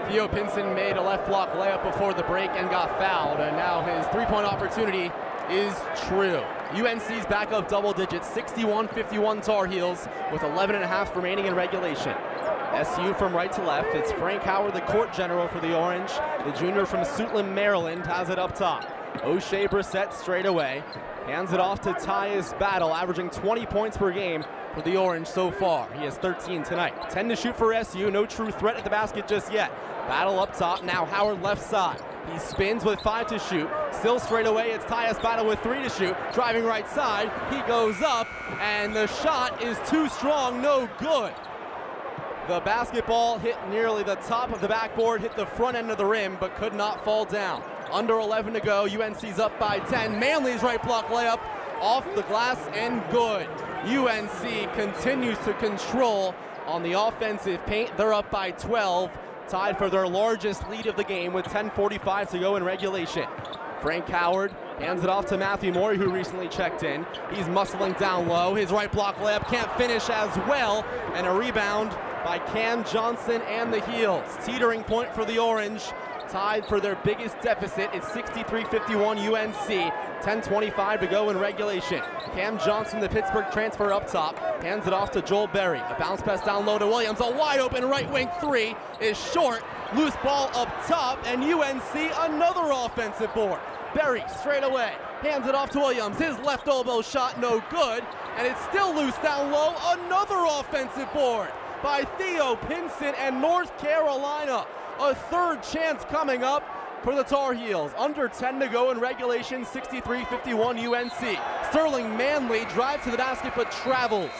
Theo Pinson made a left block layup before the break and got fouled, and now his three-point opportunity is true. UNC's back up double digits, 61-51 Tar Heels with 11.5 remaining in regulation. SU from right to left. It's Frank Howard, the court general for the Orange. The junior from Suitland, Maryland, has it up top. O'Shea Brissett straight away. Hands it off to Tyus Battle, averaging 20 points per game for the Orange so far. He has 13 tonight. 10 to shoot for SU. No true threat at the basket just yet. Battle up top. Now Howard left side. He spins with 5 to shoot. Still straight away. It's Tyus Battle with 3 to shoot. Driving right side. He goes up, and the shot is too strong. No good. The basketball hit nearly the top of the backboard, hit the front end of the rim, but could not fall down. Under 11 to go. UNC's up by 10. Manley's right block layup off the glass and good. UNC continues to control on the offensive paint. They're up by 12, tied for their largest lead of the game with 10:45 to go in regulation. Frank Howard hands it off to Matthew Morey, who recently checked in. He's muscling down low. His right block layup can't finish as well, and a rebound by Cam Johnson and the Heels. Teetering point for the Orange, tied for their biggest deficit. It's 63-51 UNC, 10:25 to go in regulation. Cam Johnson, the Pittsburgh transfer up top, hands it off to Joel Berry. A bounce pass down low to Williams. A wide open right wing three is short. Loose ball up top, and UNC another offensive board. Berry straight away, hands it off to Williams. His left elbow shot no good, and it's still loose down low. Another offensive board by Theo Pinson and North Carolina. A third chance coming up for the Tar Heels. Under 10 to go in regulation, 63-51 UNC. Sterling Manley drives to the basket but travels.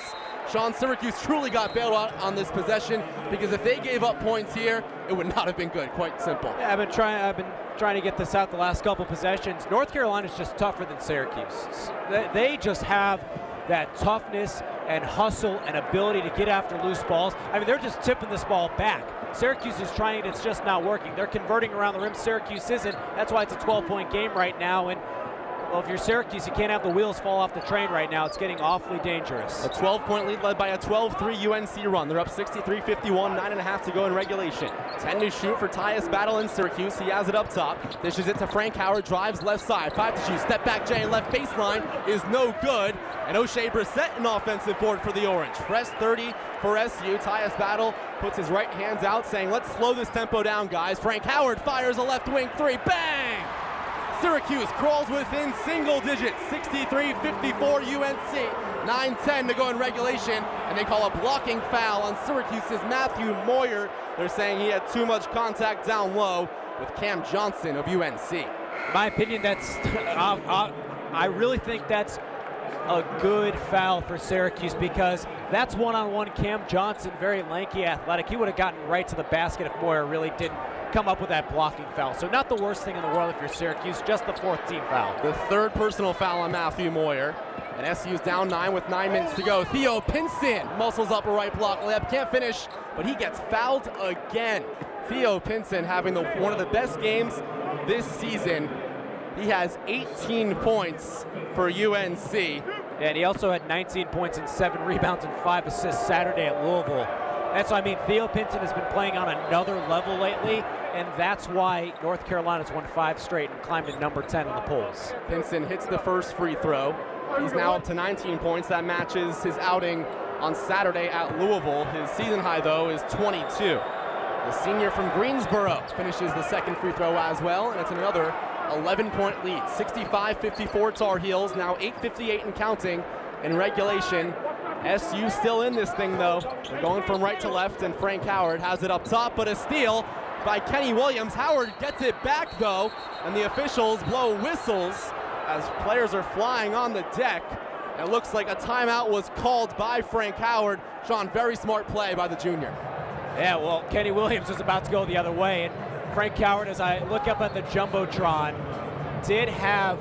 Sean, Syracuse truly got bailed out on this possession, because if they gave up points here, it would not have been good. Quite simple. Yeah, I've been trying to get this out the last couple possessions. North Carolina's just tougher than Syracuse. They just have that toughness and hustle and ability to get after loose balls. I mean, they're just tipping this ball back. Syracuse is trying, it's just not working. They're converting around the rim. Syracuse isn't. That's why it's a 12-point game right now. And well, if you're Syracuse, you can't have the wheels fall off the train right now. It's getting awfully dangerous. A 12-point lead led by a 12-3 UNC run. They're up 63-51, 9.5 to go in regulation. 10 to shoot for Tyus Battle in Syracuse. He has it up top. Dishes it to Frank Howard, drives left side. 5 to shoot, step back J, left baseline is no good. And O'Shea Brissett, an offensive board for the Orange. Fresh 30 for SU. Tyus Battle puts his right hands out, saying, let's slow this tempo down, guys. Frank Howard fires a left wing three. Bang! Syracuse crawls within single digits, 63-54 UNC. 9:10 to go in regulation, and they call a blocking foul on Syracuse's Matthew Moyer. They're saying he had too much contact down low with Cam Johnson of UNC. In my opinion, that's I really think that's a good foul for Syracuse, because that's one-on-one Cam Johnson, very lanky, athletic. He would have gotten right to the basket if Moyer really didn't come up with that blocking foul. So not the worst thing in the world if you're Syracuse, just the fourth team foul. The third personal foul on Matthew Moyer. And SU's down 9 with 9 minutes to go. Theo Pinson muscles up a right block layup, can't finish, but he gets fouled again. Theo Pinson having one of the best games this season. He has 18 points for UNC. And he also had 19 points and 7 rebounds and 5 assists Saturday at Louisville. That's what I mean. Theo Pinson has been playing on another level lately, and that's why North Carolina's won 5 straight and climbed to number 10 in the polls. Pinson hits the first free throw. He's now up to 19 points. That matches his outing on Saturday at Louisville. His season high, though, is 22. The senior from Greensboro finishes the second free throw as well, and it's another 11-point lead. 65-54 Tar Heels, now 8:58 and counting in regulation. SU still in this thing, though. They're going from right to left, and Frank Howard has it up top, but a steal by Kenny Williams. Howard gets it back, though, and the officials blow whistles as players are flying on the deck. It looks like a timeout was called by Frank Howard. Sean, very smart play by the junior. Yeah, well, Kenny Williams was about to go the other way, and Frank Howard, as I look up at the Jumbotron, did have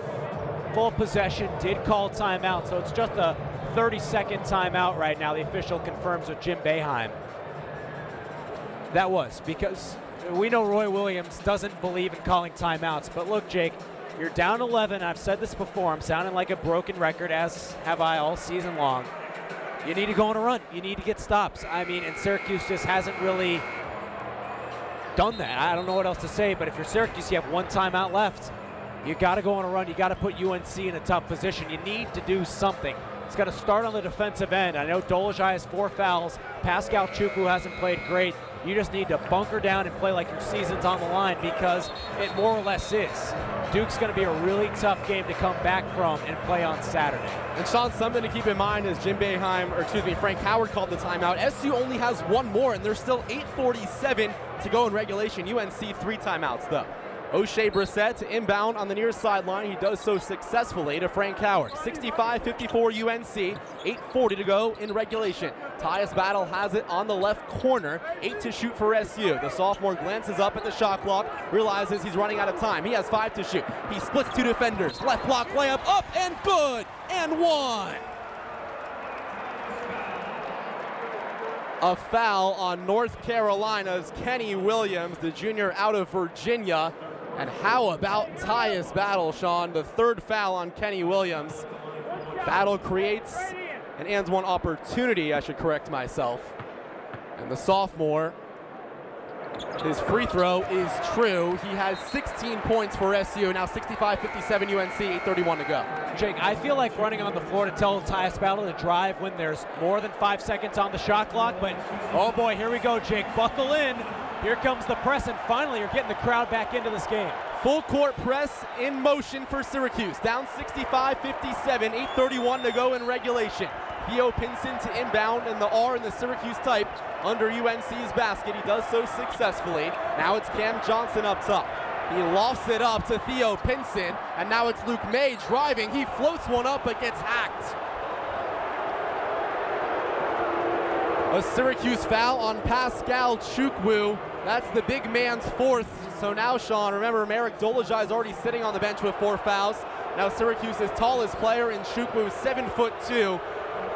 full possession, did call timeout, so it's just a 30-second timeout right now. The official confirms with Jim Boeheim. That was because we know Roy Williams doesn't believe in calling timeouts, but look, Jake, you're down 11. I've said this before. I'm sounding like a broken record, as have I all season long. You need to go on a run. You need to get stops. I mean, and Syracuse just hasn't really done that. I don't know what else to say, but if you're Syracuse, you have one timeout left. You got to go on a run. You got to put UNC in a tough position. You need to do something. It's got to start on the defensive end. I know Dolezaj has 4 fouls. Pascal Chukwu hasn't played great. You just need to bunker down and play like your season's on the line, because it more or less is. Duke's going to be a really tough game to come back from and play on Saturday. And Sean, something to keep in mind is Frank Howard called the timeout. SU only has 1 more, and there's still 8:47 to go in regulation. UNC 3 timeouts, though. O'Shea Brissett to inbound on the near sideline. He does so successfully to Frank Howard. 65-54 UNC, 8:40 to go in regulation. Tyus Battle has it on the left corner, 8 to shoot for SU. The sophomore glances up at the shot clock, realizes he's running out of time. He has 5 to shoot. He splits 2 defenders. Left block layup, up and good, and 1. A foul on North Carolina's Kenny Williams, the junior out of Virginia. And how about Tyus Battle, Sean? The 3rd foul on Kenny Williams. Battle creates an and 1 opportunity, I should correct myself. And the sophomore, his free throw is true. He has 16 points for SU, now 65-57 UNC, 8:31 to go. Jake, I feel like running on the floor to tell Tyus Battle to drive when there's more than 5 seconds on the shot clock, but oh boy, here we go, Jake. Buckle in. Here comes the press, and finally you're getting the crowd back into this game. Full court press in motion for Syracuse. Down 65-57, 8:31 to go in regulation. Theo Pinson to inbound, and the R in the Syracuse type under UNC's basket. He does so successfully. Now it's Cam Johnson up top. He lofts it up to Theo Pinson, and now it's Luke May driving. He floats one up, but gets hacked. A Syracuse foul on Pascal Chukwu. That's the big man's 4th. So now, Sean, remember, Marek Dolezaj is already sitting on the bench with 4 fouls. Now Syracuse's tallest player in Chukwu, 7'2",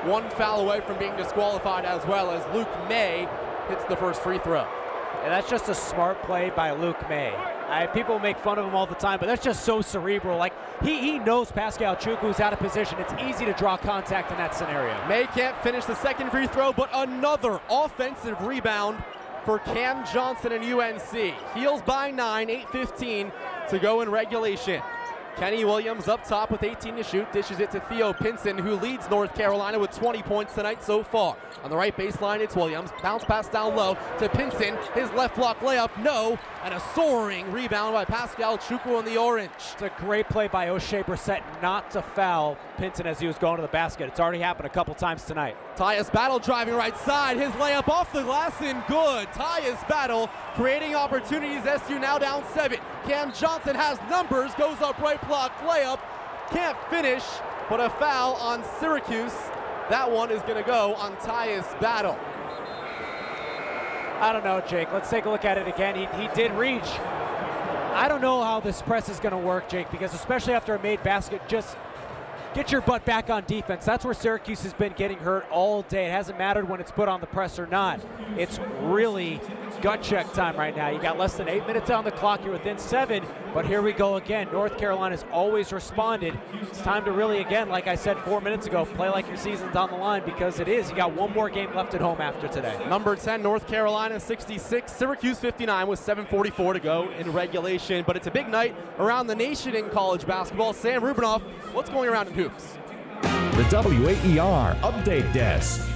1 foul away from being disqualified, as well as Luke May hits the first free throw. And that's just a smart play by Luke May. People make fun of him all the time, but that's just so cerebral. Like, he knows Pascal Chukwu's out of position. It's easy to draw contact in that scenario. May can't finish the 2nd free throw, but another offensive rebound for Cam Johnson and UNC. Heels by 9, 8:15 to go in regulation. Kenny Williams up top with 18 to shoot, dishes it to Theo Pinson, who leads North Carolina with 20 points tonight so far. On the right baseline, it's Williams. Bounce pass down low to Pinson. His left block layup, no. And a soaring rebound by Pascal Chukwu in the orange. It's a great play by O'Shea Brissett not to foul Pinson as he was going to the basket. It's already happened a couple times tonight. Tyus Battle driving right side. His layup off the glass and good. Tyus Battle creating opportunities. SU now down 7. Cam Johnson has numbers, goes up right block layup. Can't finish, but a foul on Syracuse. That one is going to go on Tyus Battle. I don't know, Jake. Let's take a look at it again. He did reach. I don't know how this press is going to work, Jake, because especially after a made basket, just get your butt back on defense. That's where Syracuse has been getting hurt all day. It hasn't mattered when it's put on the press or not. It's really gut check time right now. You got less than 8 minutes on the clock. You're within 7, but here we go again. North Carolina's always responded. It's time to really, again, like I said 4 minutes ago, play like your season's on the line, because it is. You got 1 more game left at home after today. Number 10, North Carolina 66, Syracuse 59 with 7:44 to go in regulation. But it's a big night around the nation in college basketball. Sam Rubinoff, what's going around in hoops? The WAER Update Desk.